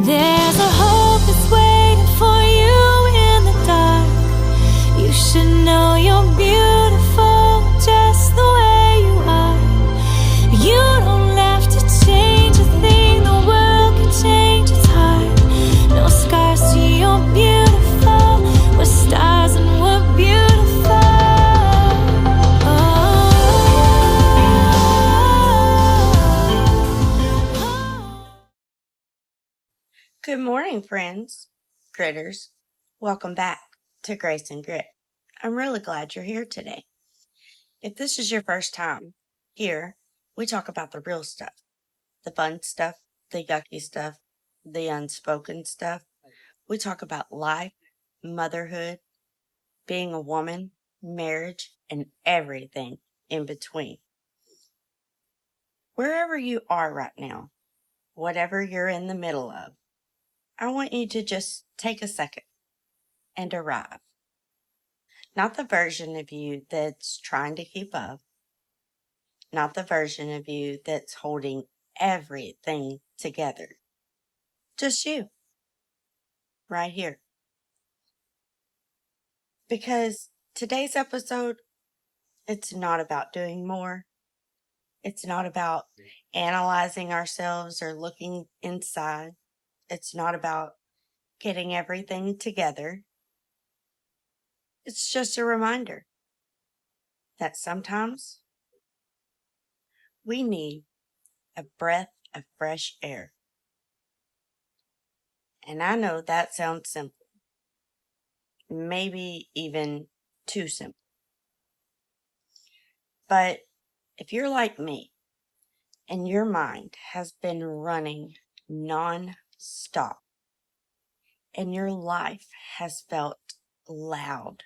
There's a hope that's waiting for you in the dark. You should know you're beautiful just the way you are. You don't have to change a thing, the world can change its heart. No scars, see you're beautiful. We're stars and we're beautiful. Good morning, friends, critters. Welcome back to Grace and Grit. I'm really glad you're here today. If this is your first time here, we talk about the real stuff, the fun stuff, the yucky stuff, the unspoken stuff. We talk about life, motherhood, being a woman, marriage, and everything in between. Wherever you are right now, whatever you're in the middle of, I want you to just take a second and arrive. Not the version of you that's trying to keep up, not the version of you that's holding everything together. Just you, right here. Because today's episode, it's not about doing more. It's not about analyzing ourselves or looking inside. It's not about getting everything together. It's just a reminder that sometimes we need a breath of fresh air. And I know that sounds simple, maybe even too simple. But if you're like me and your mind has been running non-stop and your life has felt loud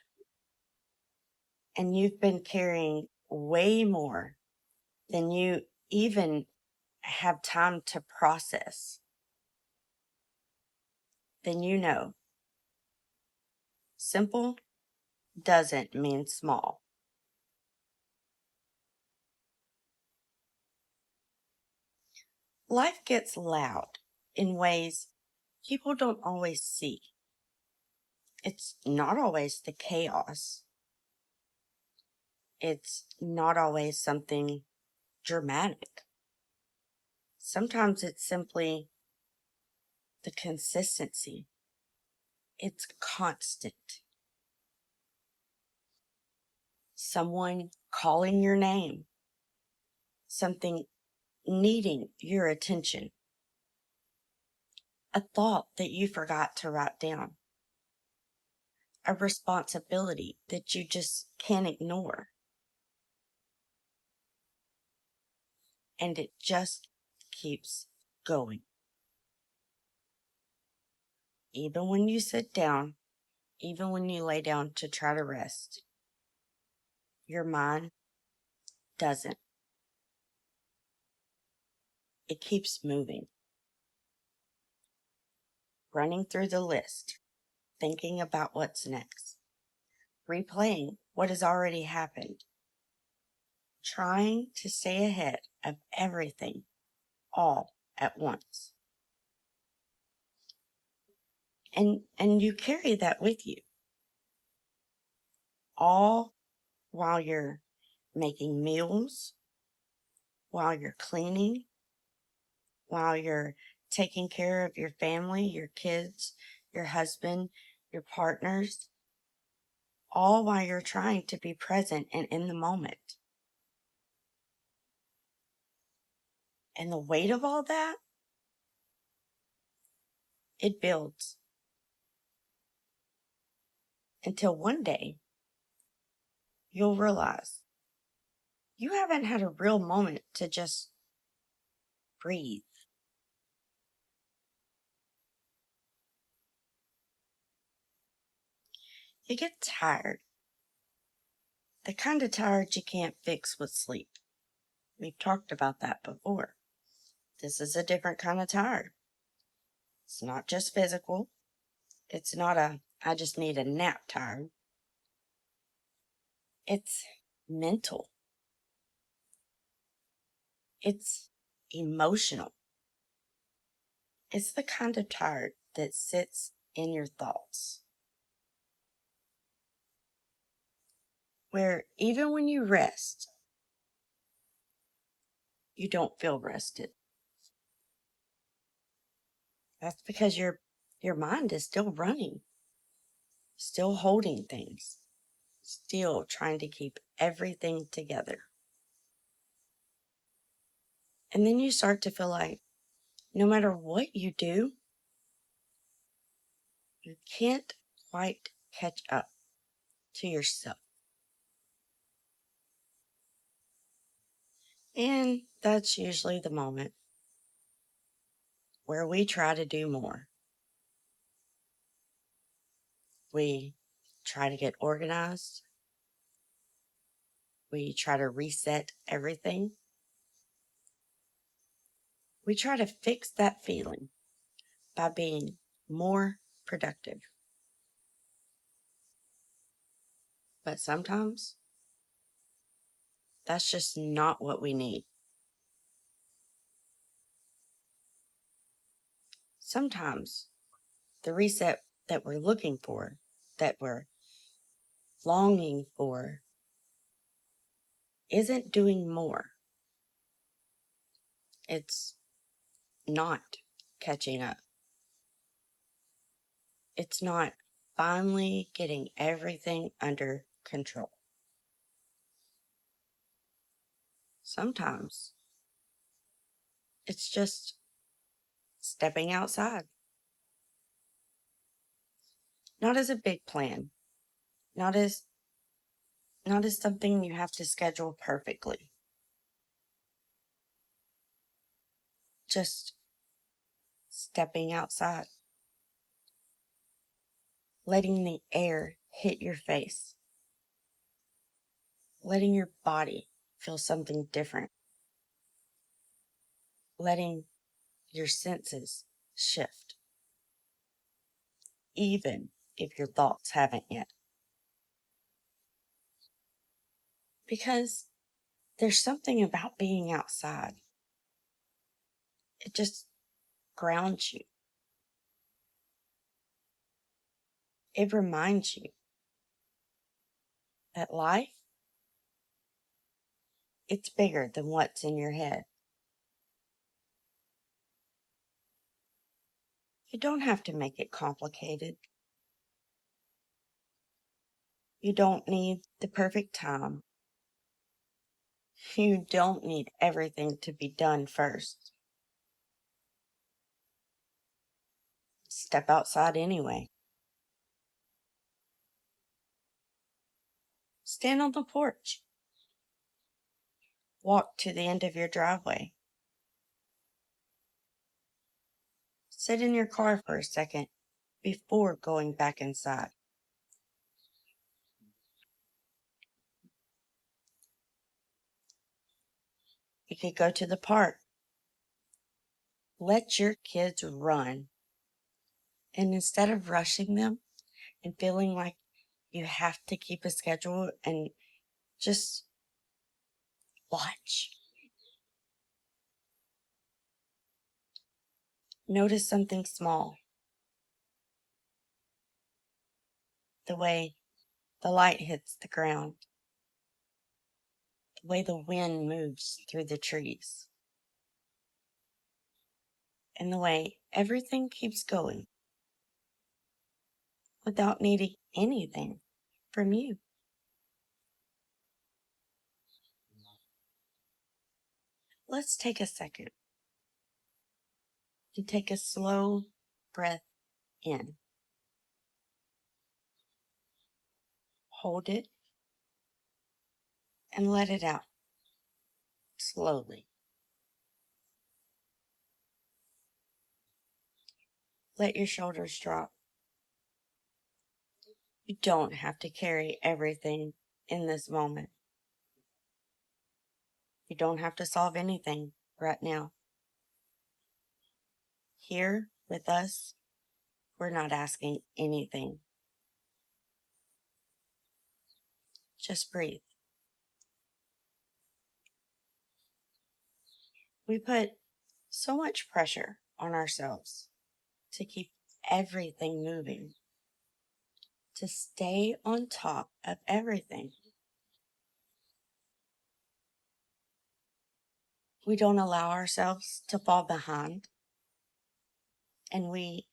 and you've been carrying way more than you even have time to process, then you know simple doesn't mean small. Life gets loud in ways people don't always see. It's not always the chaos. It's not always something dramatic. Sometimes it's simply the consistency. It's constant. Someone calling your name. Something needing your attention. A thought that you forgot to write down. A responsibility that you just can't ignore. And it just keeps going. Even when you sit down, even when you lay down to try to rest, your mind doesn't. It keeps moving. Running through the list, thinking about what's next, replaying what has already happened, trying to stay ahead of everything all at once. And you carry that with you, all while you're making meals, while you're cleaning, while you're taking care of your family, your kids, your husband, your partners, all while you're trying to be present and in the moment. And the weight of all that, it builds. Until one day, you'll realize you haven't had a real moment to just breathe. You get tired. The kind of tired you can't fix with sleep. We've talked about that before. This is a different kind of tired. It's not just physical. It's not I just need a nap tired. It's mental. It's emotional. It's the kind of tired that sits in your thoughts, where even when you rest, you don't feel rested. That's because your mind is still running, still holding things, still trying to keep everything together. And then you start to feel like no matter what you do, you can't quite catch up to yourself. And that's usually the moment where we try to do more. We try to get organized. We try to reset everything. We try to fix that feeling by being more productive. But sometimes that's just not what we need. Sometimes the reset that we're looking for, that we're longing for, isn't doing more. It's not catching up. It's not finally getting everything under control. Sometimes it's just stepping outside, not as a big plan, not as something you have to schedule perfectly. Just stepping outside, letting the air hit your face, letting your body feel something different, letting your senses shift, even if your thoughts haven't yet. Because there's something about being outside. It just grounds you. It reminds you that life, it's bigger than what's in your head. You don't have to make it complicated. You don't need the perfect time. You don't need everything to be done first. Step outside anyway. Stand on the porch. Walk to the end of your driveway. Sit in your car for a second before going back inside. You could go to the park. Let your kids run. And instead of rushing them and feeling like you have to keep a schedule and just watch. Notice something small. The way the light hits the ground. The way the wind moves through the trees. And the way everything keeps going without needing anything from you. Let's take a second to take a slow breath in. Hold it and let it out slowly. Let your shoulders drop. You don't have to carry everything in this moment. You don't have to solve anything right now. Here with us, we're not asking anything. Just breathe. We put so much pressure on ourselves to keep everything moving, to stay on top of everything. We don't allow ourselves to fall behind, and we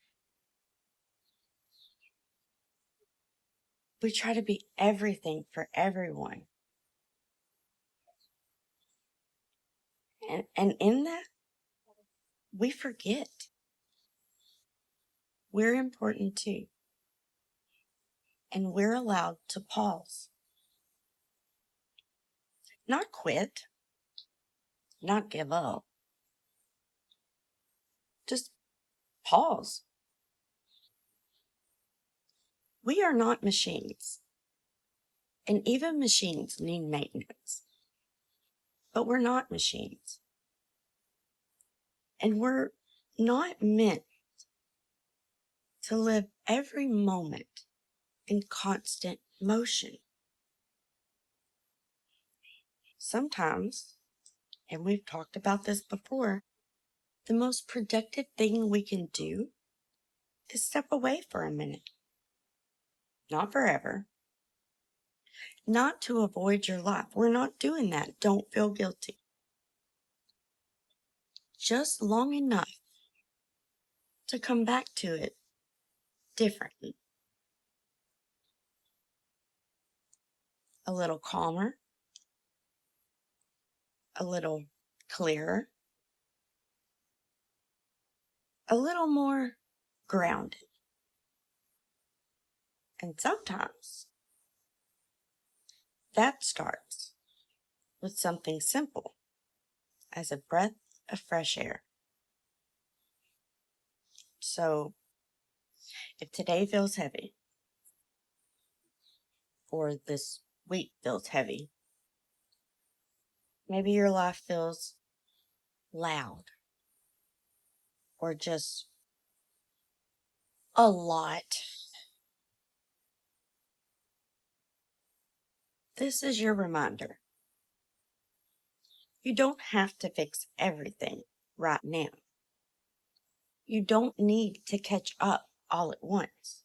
try to be everything for everyone. And in that, we forget we're important too. And we're allowed to pause. Not quit, not give up. Just pause. We are not machines. And even machines need maintenance. But we're not machines. And we're not meant to live every moment in constant motion. Sometimes, and we've talked about this before, the most productive thing we can do is step away for a minute. Not forever. Not to avoid your life. We're not doing that. Don't feel guilty. Just long enough to come back to it differently. A little calmer, a little clearer, a little more grounded. And sometimes that starts with something simple as a breath of fresh air. So if today feels heavy, or this week feels heavy, maybe your life feels loud or just a lot. This is your reminder. You don't have to fix everything right now. You don't need to catch up all at once.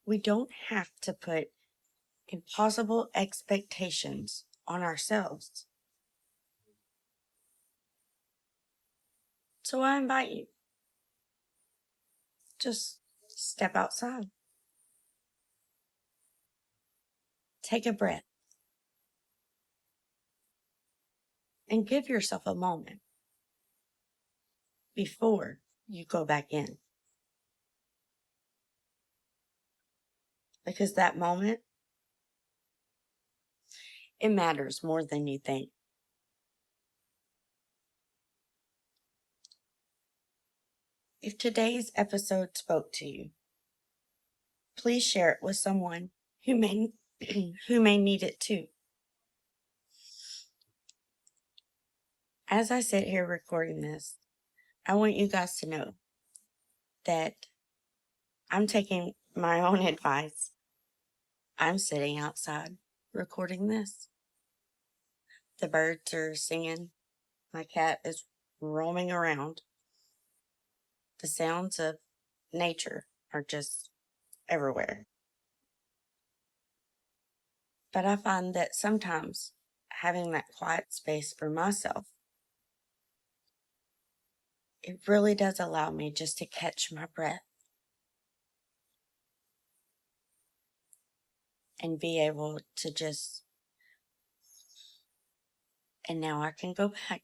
We don't have to put impossible expectations on ourselves. So I invite you, just step outside. Take a breath. And give yourself a moment before you go back in. Because that moment, it matters more than you think. If today's episode spoke to you, please share it with someone who may need it too. As I sit here recording this, I want you guys to know that I'm taking my own advice. I'm sitting outside recording this. The birds are singing. My cat is roaming around. The sounds of nature are just everywhere. But I find that sometimes having that quiet space for myself, it really does allow me just to catch my breath and be able to just, and now I can go back.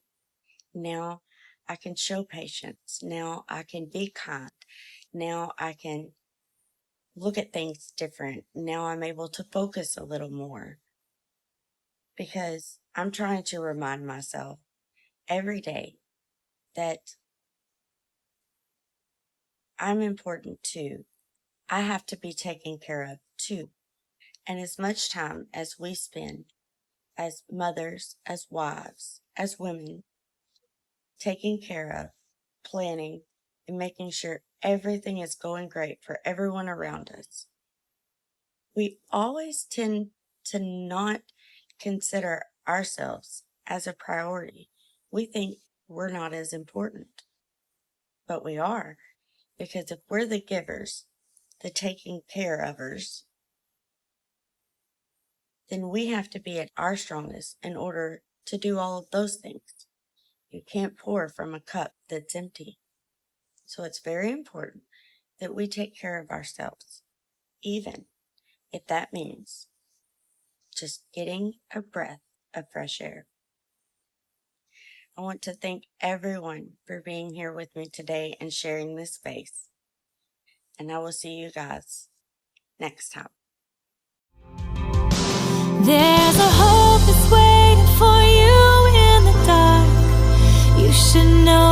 Now I can show patience. Now I can be kind. Now I can look at things different. Now I'm able to focus a little more because I'm trying to remind myself every day that I'm important too. I have to be taken care of too. And as much time as we spend as mothers, as wives, as women, taking care of, planning, and making sure everything is going great for everyone around us, we always tend to not consider ourselves as a priority. We think we're not as important. But we are, because if we're the givers, the taking care ofers, then we have to be at our strongest in order to do all of those things. You can't pour from a cup that's empty. So it's very important that we take care of ourselves, even if that means just getting a breath of fresh air. I want to thank everyone for being here with me today and sharing this space. And I will see you guys next time. There's a hope that's waiting for you in the dark. You should know